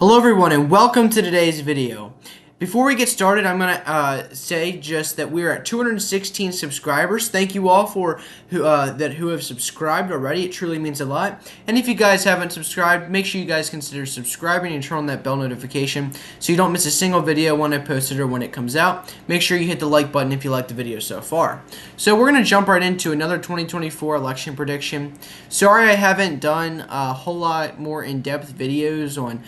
Hello everyone and welcome to today's video. Before we get started, I'm going to say just that we're at 216 subscribers. Thank you all for who have subscribed already. It truly means a lot. And if you guys haven't subscribed, make sure you guys consider subscribing and turn on that bell notification so you don't miss a single video when I post it or when it comes out. Make sure you hit the like button if you like the video so far. So we're going to jump right into another 2024 election prediction. Sorry I haven't done a whole lot more in-depth videos on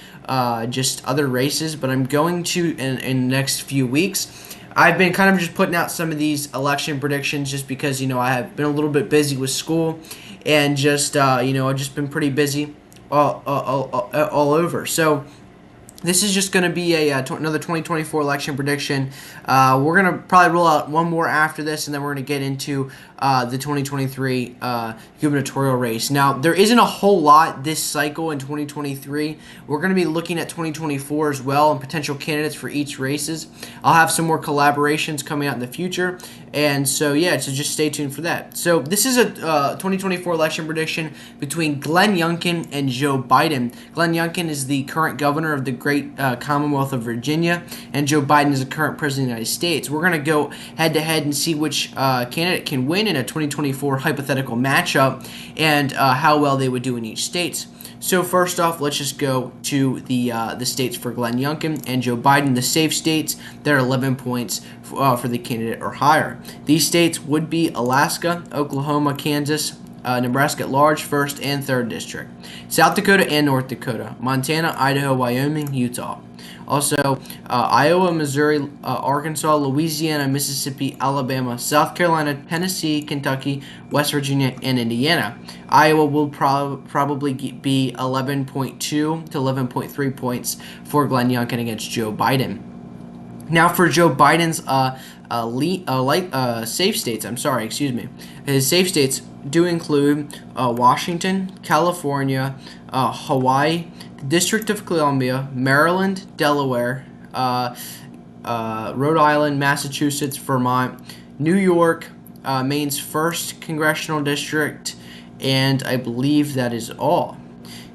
just other races, but I'm going to in the next few weeks. I've been kind of just putting out some of these election predictions just because, I have been a little bit busy with school and just, I've just been pretty busy all over. So this is just going to be another 2024 election prediction. We're going to probably roll out one more after this, and then we're going to get into the 2023 gubernatorial race. Now, there isn't a whole lot this cycle in 2023. We're going to be looking at 2024 as well and potential candidates for each races. I'll have some more collaborations coming out in the future. And so, so just stay tuned for that. So this is a 2024 election prediction between Glenn Youngkin and Joe Biden. Glenn Youngkin is the current governor of the great Commonwealth of Virginia, and Joe Biden is the current president of the United States. We're going to go head-to-head and see which candidate can win in a 2024 hypothetical matchup and how well they would do in each state. So first off, let's just go to the states for Glenn Youngkin and Joe Biden. The safe states, there are 11 points for the candidate or higher. These states would be Alaska, Oklahoma, Kansas, Nebraska at large, 1st and 3rd district, South Dakota and North Dakota, Montana, Idaho, Wyoming, Utah. Also, Iowa, Missouri, Arkansas, Louisiana, Mississippi, Alabama, South Carolina, Tennessee, Kentucky, West Virginia, and Indiana. Iowa will probably be 11.2 to 11.3 points for Glenn Youngkin against Joe Biden. Now for Joe Biden's safe states, his safe states do include Washington, California, Hawaii, the District of Columbia, Maryland, Delaware, Rhode Island, Massachusetts, Vermont, New York, Maine's 1st Congressional District, and I believe that is all.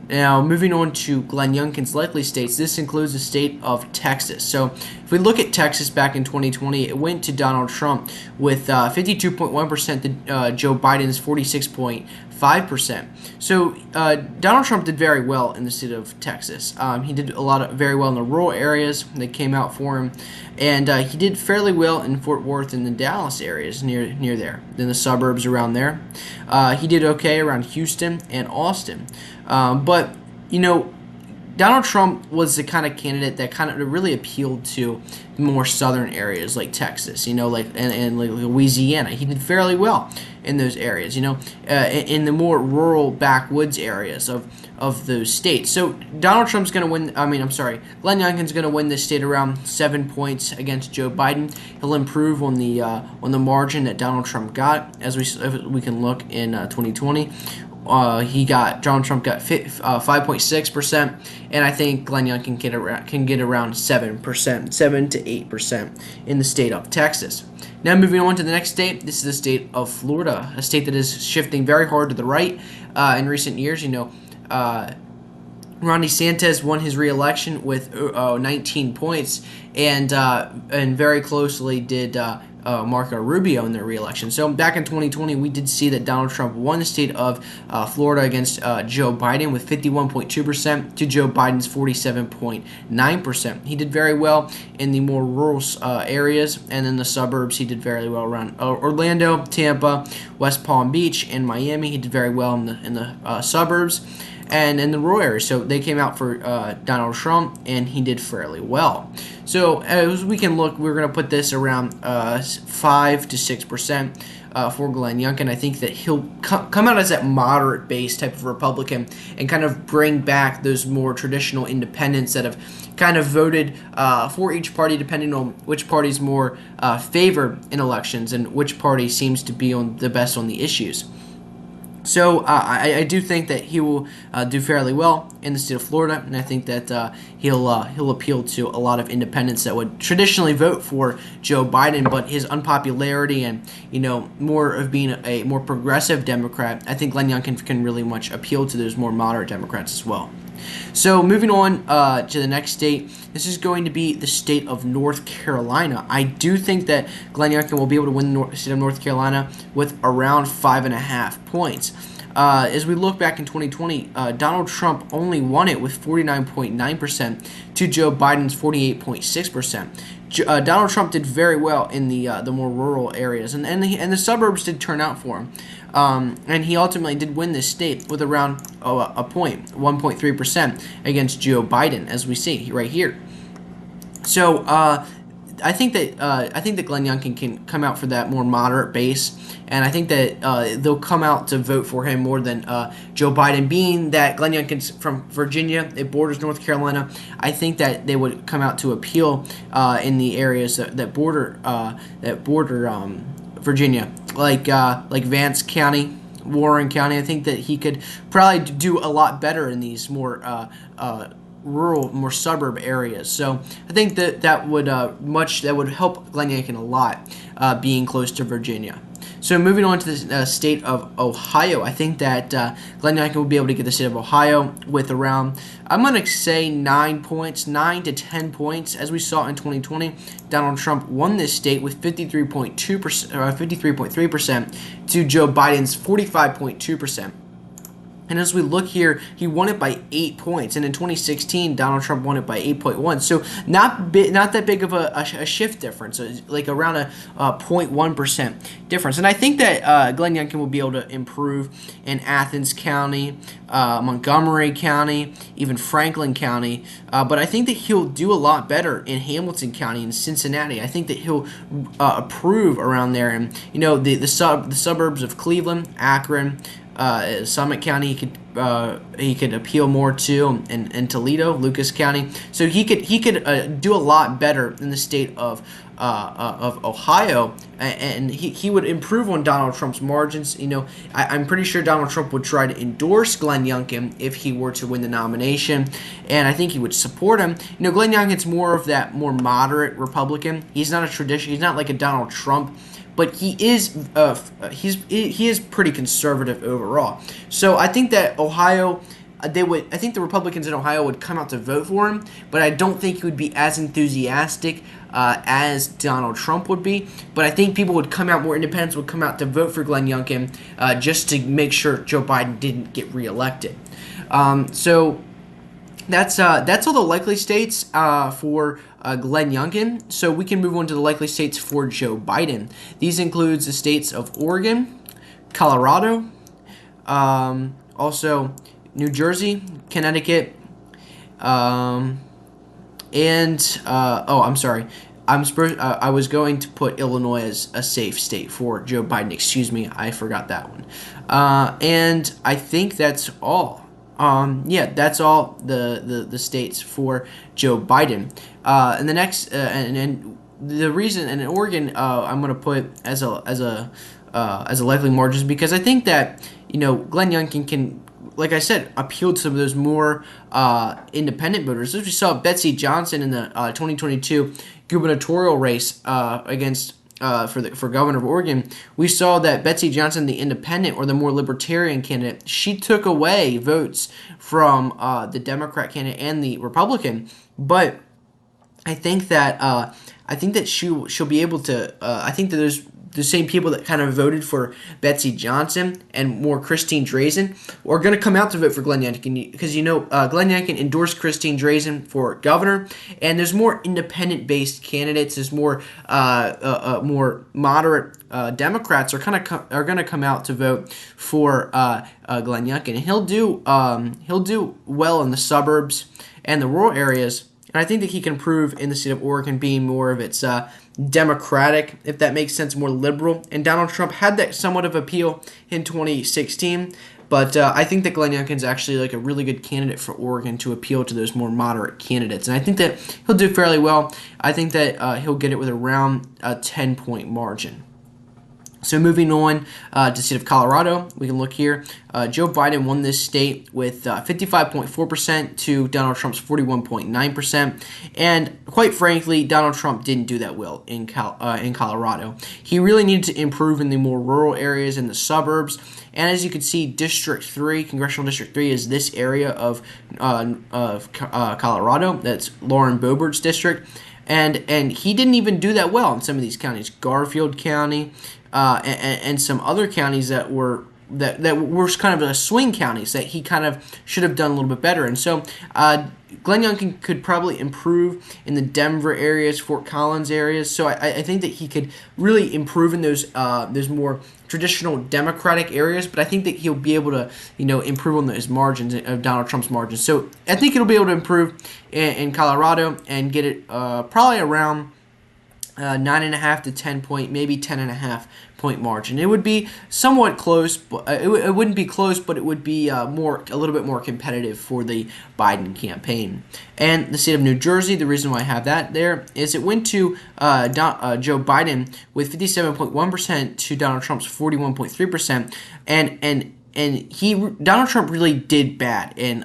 Now, moving on to Glenn Youngkin's likely states, this includes the state of Texas. So, if we look at Texas back in 2020, it went to Donald Trump with 52.1% to Joe Biden's 46.5%. So, Donald Trump did very well in the state of Texas. He did very well in the rural areas that came out for him, and he did fairly well in Fort Worth and the Dallas areas near there, in the suburbs around there. He did okay around Houston and Austin. But Donald Trump was the kind of candidate that kind of really appealed to more southern areas like Texas, and like Louisiana. He did fairly well in those areas, in the more rural backwoods areas of those states. So Donald Trump's going to win. Glenn Youngkin's going to win this state around 7 points against Joe Biden. He'll improve on the margin that Donald Trump got, as we can look in 2020. Donald Trump got 5.6%, and I think Glenn Youngkin can get around 7%, 7 to 8% in the state of Texas. Now moving on to the next state, this is the state of Florida, a state that is shifting very hard to the right in recent years. Ron DeSantis won his re-election with 19 points, and very closely did Marco Rubio in their re-election. So back in 2020, we did see that Donald Trump won the state of Florida against Joe Biden with 51.2% to Joe Biden's 47.9%. He did very well in the more rural areas, and in the suburbs, he did very well around Orlando, Tampa, West Palm Beach, and Miami. He did very well in the suburbs and in the rural areas. So they came out for Donald Trump, and he did fairly well. So as we can look, we're going to put this around 5 to 6% for Glenn Youngkin. I think that he'll come out as that moderate-based type of Republican and kind of bring back those more traditional independents that have kind of voted for each party depending on which party's more favored in elections and which party seems to be the best on the issues. So I do think that he will do fairly well in the state of Florida, and I think that he'll appeal to a lot of independents that would traditionally vote for Joe Biden, but his unpopularity and more of being a more progressive Democrat, I think Glenn Youngkin can really much appeal to those more moderate Democrats as well. So moving on to the next state, this is going to be the state of North Carolina. I do think that Glenn Youngkin will be able to win the state of North Carolina with around 5.5 points. As we look back in 2020, Donald Trump only won it with 49.9% to Joe Biden's 48.6%. Donald Trump did very well in the more rural areas, and the suburbs did turn out for him. And he ultimately did win this state with around a point, 1.3% against Joe Biden, as we see right here. So I think that Glenn Youngkin can come out for that more moderate base, and I think that they'll come out to vote for him more than Joe Biden. Being that Glenn Youngkin's from Virginia, it borders North Carolina, I think that they would come out to appeal in the areas that border Virginia, like Vance County, Warren County. I think that he could probably do a lot better in these more rural, more suburb areas. So I think that would help Glenn Youngkin a lot, being close to Virginia. So moving on to the state of Ohio, I think that Glenn Youngkin will be able to get the state of Ohio with around, I'm going to say 9 to 10 points. As we saw in 2020, Donald Trump won this state with 53.3% to Joe Biden's 45.2%. And as we look here, he won it by 8 points. And in 2016, Donald Trump won it by 8.1. So not that big of a shift difference, like around a 0.1% difference. And I think that Glenn Youngkin will be able to improve in Athens County, Montgomery County, even Franklin County. But I think that he'll do a lot better in Hamilton County and Cincinnati. I think that he'll improve around there. And, the suburbs of Cleveland, Akron, Summit County, he could appeal more to, and Toledo, Lucas County. So he could do a lot better in the state of Ohio, and he would improve on Donald Trump's margins. I'm pretty sure Donald Trump would try to endorse Glenn Youngkin if he were to win the nomination, and I think he would support him. Glenn Youngkin's more of that more moderate Republican. He's not he's not like a Donald Trump, but he is pretty conservative overall. So I think that Ohio, I think the Republicans in Ohio would come out to vote for him, but I don't think he would be as enthusiastic as Donald Trump would be. But I think people would come out, more independents would come out to vote for Glenn Youngkin just to make sure Joe Biden didn't get reelected. So that's all the likely states for Glenn Youngkin. So we can move on to the likely states for Joe Biden. These includes the states of Oregon, Colorado, also New Jersey, Connecticut, and I'm sorry. I was going to put Illinois as a safe state for Joe Biden. Excuse me, I forgot that one. And I think that's all. That's all the states for Joe Biden. And the next and the reason, and in Oregon, I'm going to put as a likely margin, because I think that Glenn Youngkin can, like I said, appeal to some of those more independent voters. As we saw Betsy Johnson in the 2022 gubernatorial race against. For governor of Oregon, we saw that Betsy Johnson, the independent or the more libertarian candidate, she took away votes from the Democrat candidate and the Republican. But I think that she'll be able to. I think that there's the same people that kind of voted for Betsy Johnson and more Christine Drazan are going to come out to vote for Glenn Youngkin, because Glenn Youngkin endorsed Christine Drazan for governor, and there's more independent-based candidates. There's more moderate Democrats are going to come out to vote for Glenn Youngkin, and he'll do well in the suburbs and the rural areas. And I think that he can improve in the state of Oregon, being more of its Democratic, if that makes sense, more liberal. And Donald Trump had that somewhat of appeal in 2016. But I think that Glenn Youngkin's actually like a really good candidate for Oregon to appeal to those more moderate candidates. And I think that he'll do fairly well. I think that he'll get it with around a 10-point margin. So moving on to the state of Colorado, we can look here. Joe Biden won this state with 55.4% to Donald Trump's 41.9%. And quite frankly, Donald Trump didn't do that well in Colorado. He really needed to improve in the more rural areas and the suburbs. And as you can see, District 3, Congressional District 3, is this area of Colorado. That's Lauren Boebert's district. And he didn't even do that well in some of these counties. Garfield County, and some other counties that were kind of a swing counties that he kind of should have done a little bit better. And so Glenn Youngkin could probably improve in the Denver areas, Fort Collins areas. So I think that he could really improve in those more traditional Democratic areas, but I think that he'll be able to, improve on those margins of Donald Trump's margins. So I think he'll be able to improve in Colorado and get it probably around 9.5 to 10 point, maybe 10.5 point margin. It would be somewhat close, but it wouldn't be close, but it would be a little bit more competitive for the Biden campaign. And the state of New Jersey, the reason why I have that there is it went to Joe Biden with 57.1% to Donald Trump's 41.3%, and Donald Trump really did bad in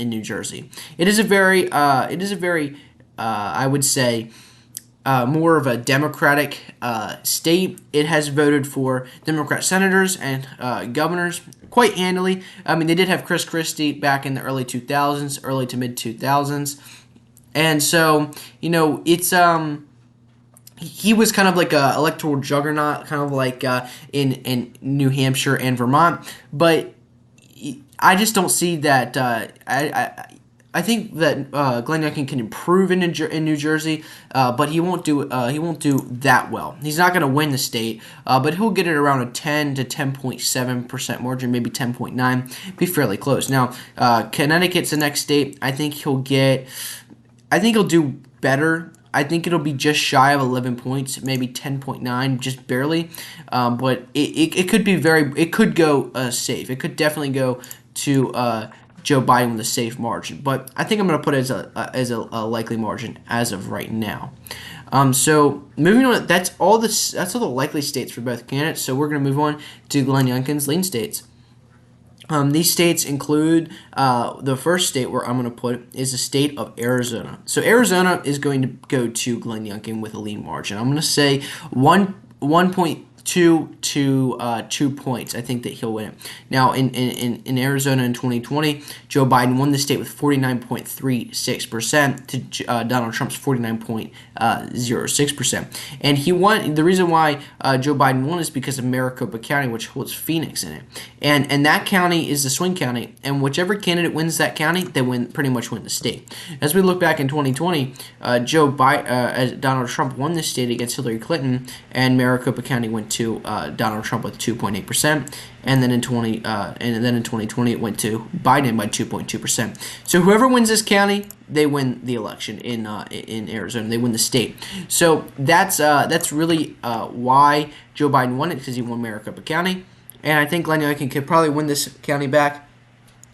New Jersey. It is a very I would say more of a Democratic state. It has voted for Democrat senators and governors quite handily. I mean, they did have Chris Christie back in the early 2000s, early to mid 2000s, and so it's he was kind of like a electoral juggernaut, kind of like in New Hampshire and Vermont, but I just don't see that. I think that Glenn Youngkin can improve in New Jersey, but he won't do that well. He's not going to win the state, but he'll get it around a 10 to 10.7% margin, maybe 10.9, be fairly close. Now, Connecticut's the next state. I think he'll do better. I think it'll be just shy of 11 points, maybe 10.9, just barely. But it could be it could go safe. It could definitely go to Joe Biden with a safe margin, but I think I'm going to put it as a likely margin as of right now. So moving on, that's all the likely states for both candidates. So we're going to move on to Glenn Youngkin's lean states. These states include the first state where I'm going to put is the state of Arizona. So Arizona is going to go to Glenn Youngkin with a lean margin. I'm going to say 1.2 to 2 points. I think that he'll win it. Now, in Arizona in 2020, Joe Biden won the state with 49.36% to Donald Trump's 49.06%. And he won. The reason why Joe Biden won is because of Maricopa County, which holds Phoenix in it. And that county is the swing county. And whichever candidate wins that county, they pretty much win the state. As we look back in 2020, Donald Trump won the state against Hillary Clinton, and Maricopa County went to Donald Trump with 2.8%, and then in 2020 it went to Biden by 2.2%. So whoever wins this county, they win the election in Arizona. They win the state. So that's really why Joe Biden won it, because he won Maricopa County, and I think Glenn Youngkin could probably win this county back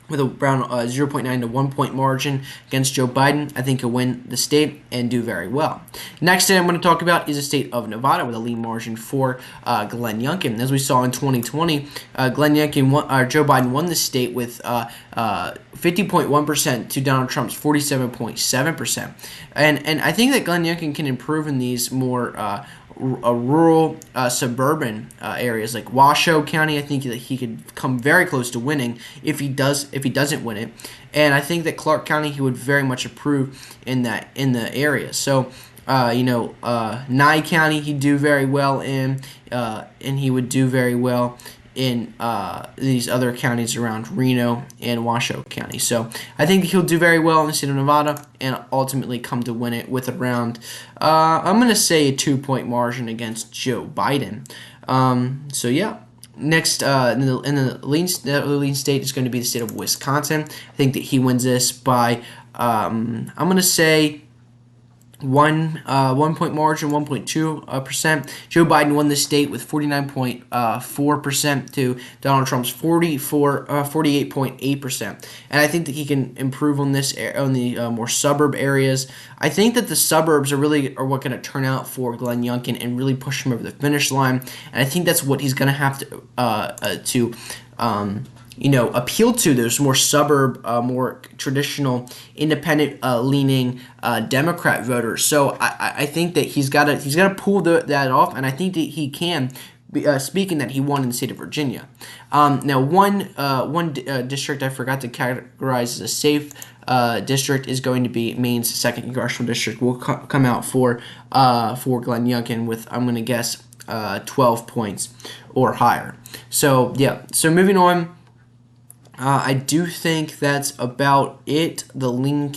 with around 0.9 to 1 point margin against Joe Biden. I think he'll win the state and do very well. Next state I'm going to talk about is the state of Nevada with a lean margin for Glenn Youngkin. As we saw in 2020, Joe Biden won the state with 50.1% to Donald Trump's 47.7%. And I think that Glenn Youngkin can improve in these more rural suburban areas like Washoe County. I think that he could come very close to winning if he doesn't win it, and I think that Clark County he would very much approve in the area. So Nye County he'd do very well in, and he would do very well in these other counties around Reno and Washoe County. So I think he'll do very well in the state of Nevada and ultimately come to win it with around, I'm going to say, a 2 point margin against Joe Biden. So yeah. Next, in the lean state is going to be the state of Wisconsin. I think that he wins this by, I'm going to say, 1 point margin, 1.2%. Joe Biden won the state with 49.4% to Donald Trump's 48.8%. And I think that he can improve on this on the more suburb areas. I think that the suburbs are what going to turn out for Glenn Youngkin and really push him over the finish line. And I think that's what he's going to have to appeal to those more suburb, more traditional, independent leaning Democrat voters. So I think that he's got to pull that off, and I think that he can. Speaking that he won in the state of Virginia. Now, one district I forgot to categorize as a safe district is going to be Maine's 2nd congressional district. Will come out for Glenn Youngkin with, I'm going to guess, 12 points or higher. So yeah. So moving on. I do think that's about it. The lean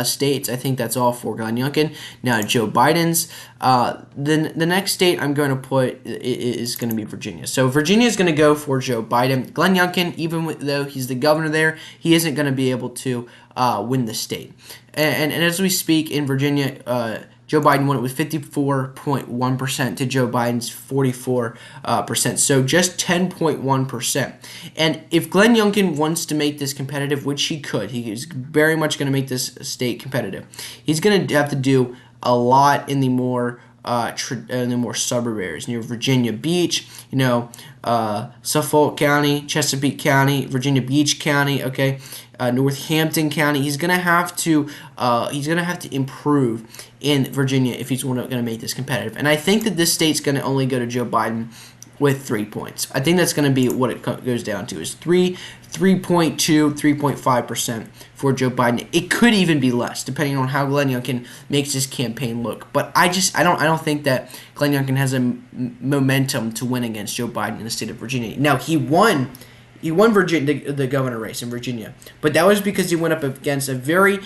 states. I think that's all for Glenn Youngkin. Now Joe Biden's. The next state I'm going to put is going to be Virginia. So Virginia is going to go for Joe Biden. Glenn Youngkin, though he's the governor there, he isn't going to be able to win the state. And as we speak in Virginia. Joe Biden won it with 54.1% to Joe Biden's 44%. So just 10.1%. And if Glenn Youngkin wants to make this competitive, which he could, he is very much going to make this state competitive. He's going to have to do a lot in the more suburb areas near Virginia Beach, Suffolk County, Chesapeake County, Virginia Beach County, okay, Northampton County. He's gonna have to improve in Virginia if he's going to make this competitive. And I think that this state's going to only go to Joe Biden with 3 points. I think that's going to be what it goes down to is 3.2, 3.5% for Joe Biden. It could even be less, depending on how Glenn Youngkin makes his campaign look. But I don't think that Glenn Youngkin has a momentum to win against Joe Biden in the state of Virginia. Now he won Virginia, the governor race in Virginia, but that was because he went up against a very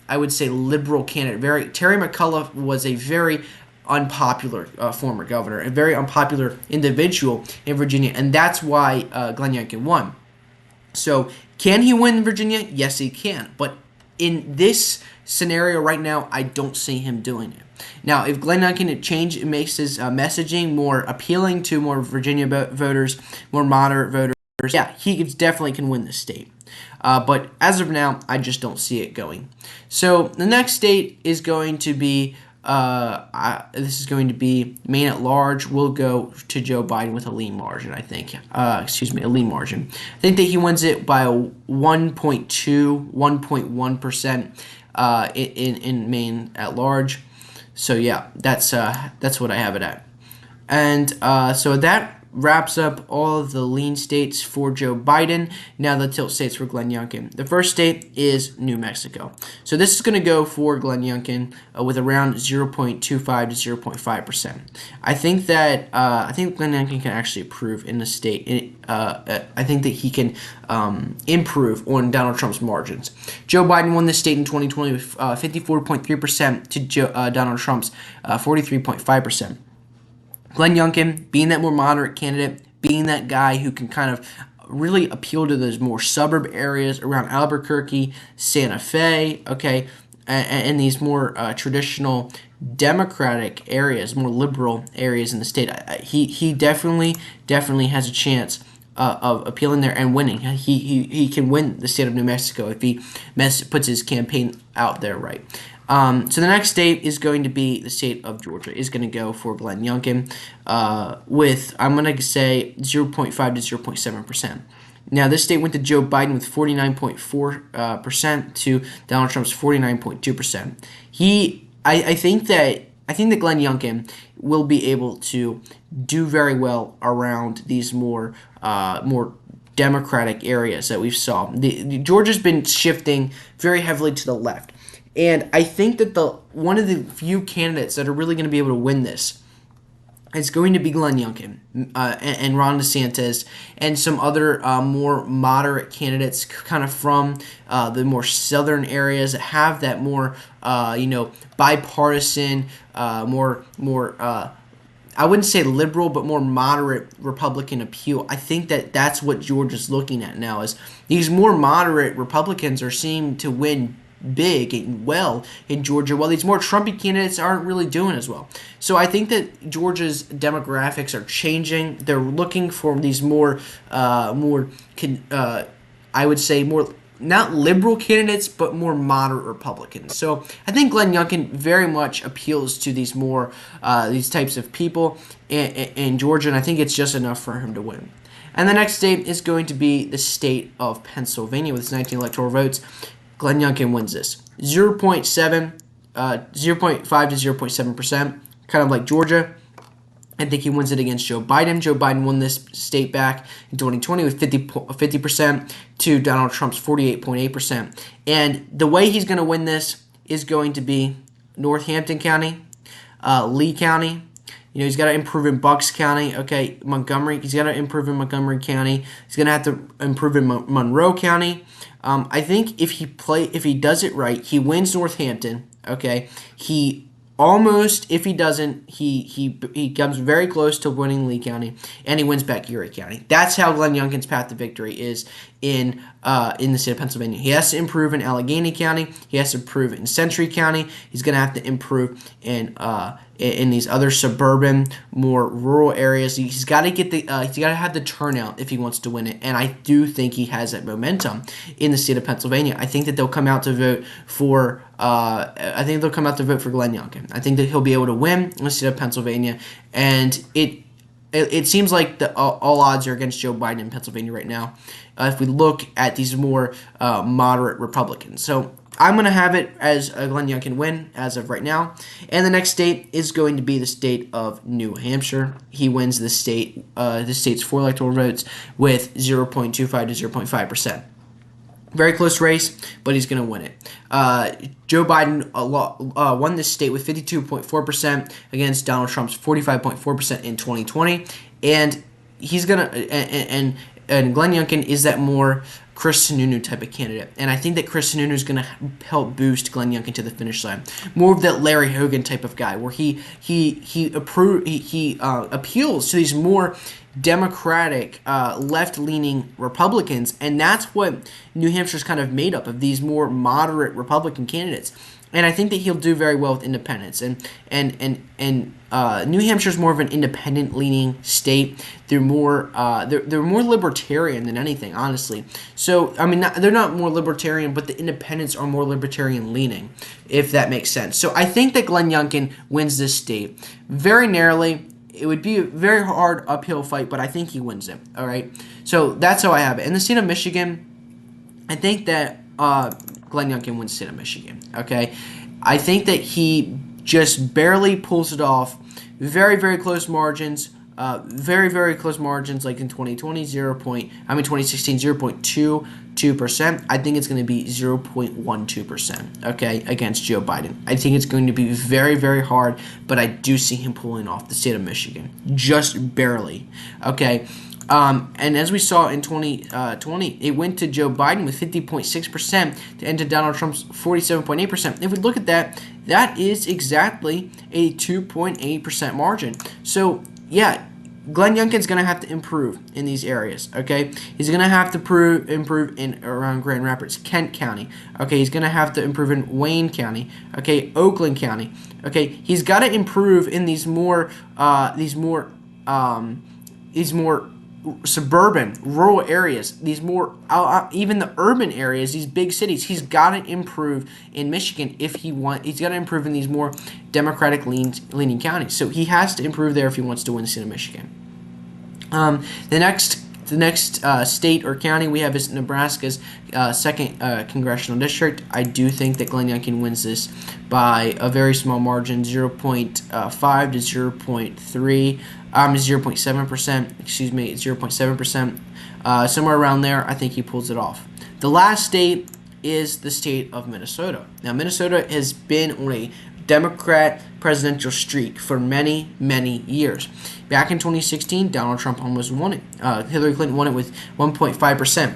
I would say liberal candidate. Terry McAuliffe was a very unpopular former governor, a very unpopular individual in Virginia, and that's why Glenn Youngkin won. So can he win Virginia? Yes, he can. But in this scenario right now, I don't see him doing it. Now, if Glenn Youngkin makes his messaging more appealing to more Virginia voters, more moderate voters, yeah, he definitely can win the state. But as of now, I just don't see it going. So the next state is going to be this is going to be Maine at large. Will go to Joe Biden with a lean margin, I think. A lean margin. I think that he wins it by a 1.2, 1.1% in Maine at large. So yeah, that's what I have it at. And so that wraps up all of the lean states for Joe Biden. Now the tilt states for Glenn Youngkin. The first state is New Mexico. So this is going to go for Glenn Youngkin with around 0.25 to 0.5%. I think Glenn Youngkin can actually improve in the state. I think that he can improve on Donald Trump's margins. Joe Biden won this state in 2020 with 54.3% to Donald Trump's 43.5%. Glenn Youngkin, being that more moderate candidate, being that guy who can kind of really appeal to those more suburb areas around Albuquerque, Santa Fe, okay, and these more traditional Democratic areas, more liberal areas in the state, he definitely has a chance of appealing there and winning. He can win the state of New Mexico if he puts his campaign out there right. So the next state is going to be the state of Georgia. Is going to go for Glenn Youngkin with, I'm going to say, 0.5 to 0.7%. Now, this state went to Joe Biden with 49.4% to Donald Trump's 49.2%. I think that Glenn Youngkin will be able to do very well around these more Democratic areas that we've saw. Georgia's been shifting very heavily to the left. And I think that one of the few candidates that are really going to be able to win this is going to be Glenn Youngkin and Ron DeSantis and some other more moderate candidates kind of from the more southern areas that have that more, bipartisan, more I wouldn't say liberal, but more moderate Republican appeal. I think that's what Georgia's looking at now is these more moderate Republicans are seeming to win big and well in Georgia, while these more Trumpy candidates aren't really doing as well. So I think that Georgia's demographics are changing. They're looking for these I would say more not liberal candidates, but more moderate Republicans. So I think Glenn Youngkin very much appeals to these more these types of people in Georgia, and I think it's just enough for him to win. And the next state is going to be the state of Pennsylvania with its 19 electoral votes. Glenn Youngkin wins this 0.5 to 0.7%, kind of like Georgia. I think he wins it against Joe Biden. Joe Biden won this state back in 2020 with 50% to Donald Trump's 48.8%. And the way he's going to win this is going to be Northampton County, Lee County. He's got to improve in Bucks County. Okay, Montgomery. He's got to improve in Montgomery County. He's going to have to improve in Monroe County. I think if he does it right, he wins Northampton. Okay, if he doesn't, he comes very close to winning Lee County, and he wins back Erie County. That's how Glenn Youngkin's path to victory is in the state of Pennsylvania. He has to improve in Allegheny County. He has to improve in Century County. He's going to have to improve in these other suburban, more rural areas. He's got to get he's got to have the turnout if he wants to win it. And I do think he has that momentum in the state of Pennsylvania. I think that they'll come out to vote for. I think they'll come out to vote for Glenn Youngkin. I think that he'll be able to win in the state of Pennsylvania, and it seems like all odds are against Joe Biden in Pennsylvania right now. If we look at these more moderate Republicans, so I'm going to have it as a Glenn Youngkin win as of right now. And the next state is going to be the state of New Hampshire. He wins the state's 4 electoral votes with 0.25 to 0.5%. Very close race, but he's going to win it. Joe Biden won this state with 52.4% against Donald Trump's 45.4% in 2020, and he's gonna and Glenn Youngkin is that more Chris Sununu type of candidate, and I think that Chris Sununu is going to help boost Glenn Youngkin to the finish line. More of that Larry Hogan type of guy, where he appeals to these more Democratic, left-leaning Republicans, and that's what New Hampshire's kind of made up of, these more moderate Republican candidates. And I think that he'll do very well with independents. And New Hampshire's more of an independent-leaning state. They're more they're more libertarian than anything, honestly. So I mean, they're not more libertarian, but the independents are more libertarian-leaning, if that makes sense. So I think that Glenn Youngkin wins this state very narrowly. It would be a very hard uphill fight, but I think he wins it. All right. So that's how I have it. In the state of Michigan, I think that Glenn Youngkin wins the state of Michigan. Okay. I think that he just barely pulls it off. Very, very close margins. Very, very close margins, like in 2016, 0.22%. I think it's going to be 0.12%, okay, against Joe Biden. I think it's going to be very, very hard, but I do see him pulling off the state of Michigan, just barely, okay. And as we saw in 2020, it went to Joe Biden with 50.6% to end to Donald Trump's 47.8%. If we look at that, that is exactly a 2.8% margin. So, yeah, Glenn Youngkin's going to have to improve in these areas, okay? He's going to have to improve in around Grand Rapids, Kent County, okay? He's going to have to improve in Wayne County, okay? Oakland County, okay? He's got to improve in these more suburban, rural areas, these more, even the urban areas, these big cities. He's got to improve in Michigan he's got to improve in these more Democratic leaning counties. So he has to improve there if he wants to win the state of Michigan. The next state or county we have is Nebraska's second congressional district. I do think that Glenn Youngkin wins this by a very small margin, 0.5 to 0.3. 0.7%, 0.7%, somewhere around there. I think he pulls it off. The last state is the state of Minnesota. Now, Minnesota has been on a Democrat presidential streak for many, many years. Back in 2016, Donald Trump almost won it. Hillary Clinton won it with 1.5%.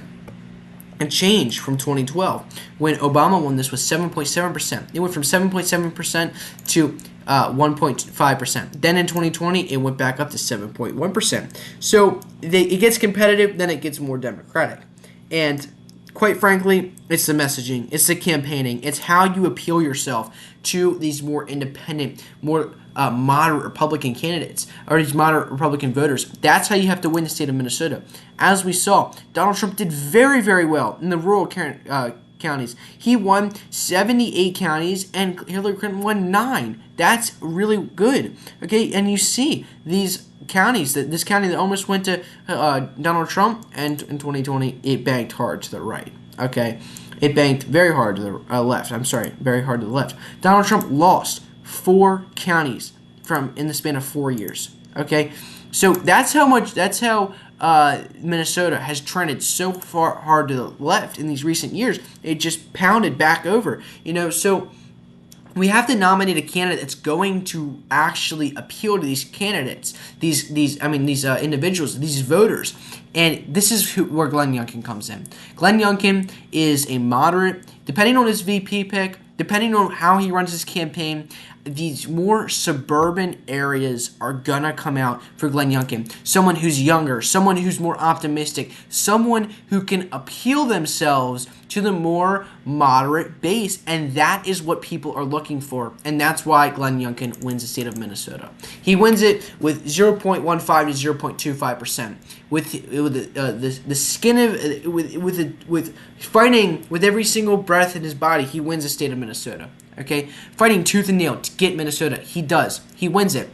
A change from 2012 when Obama won this was 7.7%. It went from 7.7% to 1.5%. Then in 2020, it went back up to 7.1%. So it gets competitive, then it gets more Democratic. And quite frankly, it's the messaging, it's the campaigning, it's how you appeal yourself to these more independent, more moderate Republican candidates, or these moderate Republican voters. That's how you have to win the state of Minnesota. As we saw, Donald Trump did very, very well in the rural counties. He won 78 counties, and Hillary Clinton won 9. That's really good. Okay, and you see these counties, this county that almost went to Donald Trump, and in 2020 it banked hard to the right. Okay, it banked very hard to the left. I'm sorry, very hard to the left. Donald Trump lost 4 counties in the span of 4 years. Okay, so that's how Minnesota has trended so far hard to the left in these recent years. It just pounded back over. So we have to nominate a candidate that's going to actually appeal to these candidates, these individuals, these voters. And this is where Glenn Youngkin comes in. Glenn Youngkin is a moderate, depending on his VP pick, depending on how he runs his campaign. These more suburban areas are gonna come out for Glenn Youngkin. Someone who's younger, someone who's more optimistic, someone who can appeal themselves to the more moderate base, and that is what people are looking for, and that's why Glenn Youngkin wins the state of Minnesota. He wins it with 0.15 to 0.25%, with the skin of with fighting with every single breath in his body. He wins the state of Minnesota. Okay, fighting tooth and nail to get Minnesota. He does. He wins it.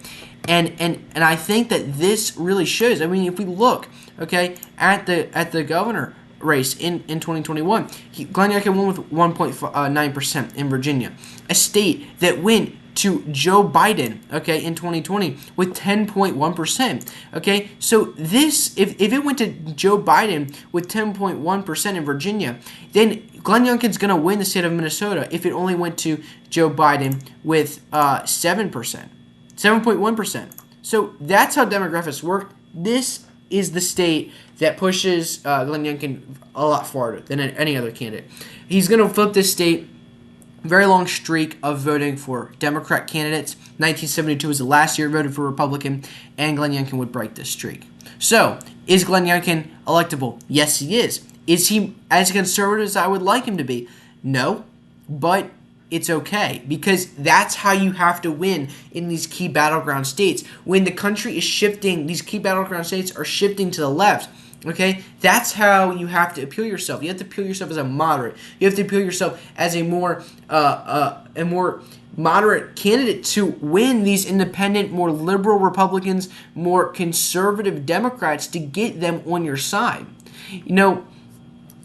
And I think that this really shows. I mean, if we look, okay, at the governor race in 2021, Glenn Youngkin won with 1.9% in Virginia, a state that went to Joe Biden, okay, in 2020 with 10.1%. Okay, so this, if it went to Joe Biden with 10.1% in Virginia, then Glenn Youngkin's going to win the state of Minnesota if it only went to Joe Biden with 7.1%. So that's how demographics work. This is the state that pushes Glenn Youngkin a lot farther than any other candidate. He's going to flip this state. Very long streak of voting for Democrat candidates. 1972 was the last year it voted for Republican, and Glenn Youngkin would break this streak. So, is Glenn Youngkin electable? Yes, he is. Is he as conservative as I would like him to be? No, but it's okay, because that's how you have to win in these key battleground states. When the country is shifting, these key battleground states are shifting to the left. Okay, that's how you have to appeal yourself. You have to appeal yourself as a moderate. You have to appeal yourself as a more moderate candidate to win these independent, more liberal Republicans, more conservative Democrats, to get them on your side.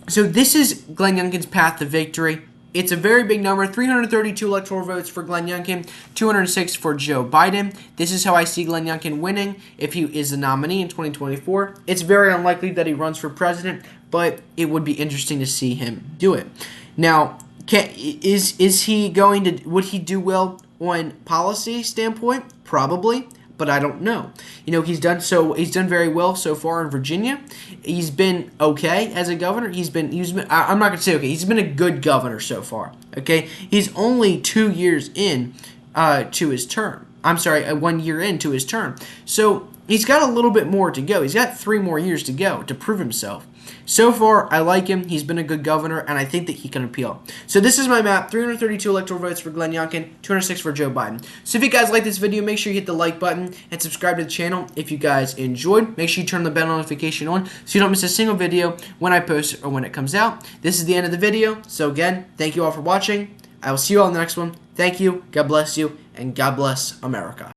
So this is Glenn Youngkin's path to victory. It's a very big number, 332 electoral votes for Glenn Youngkin, 206 for Joe Biden. This is how I see Glenn Youngkin winning if he is the nominee in 2024. It's very unlikely that he runs for president, but it would be interesting to see him do it. Now, is he going to? Would he do well on policy standpoint? Probably. But I don't know. He's done very well so far in Virginia. He's been okay as a governor. I'm not gonna say okay. He's been a good governor so far. Okay, he's only 2 years in to his term. I'm sorry, 1 year into his term. So he's got a little bit more to go. He's got 3 more years to go to prove himself. So far, I like him. He's been a good governor, and I think that he can appeal. So this is my map. 332 electoral votes for Glenn Youngkin, 206 for Joe Biden. So if you guys like this video, make sure you hit the like button and subscribe to the channel. If you guys enjoyed, make sure you turn the bell notification on so you don't miss a single video when I post or when it comes out. This is the end of the video. So again, thank you all for watching. I will see you all in the next one. Thank you. God bless you, and God bless America.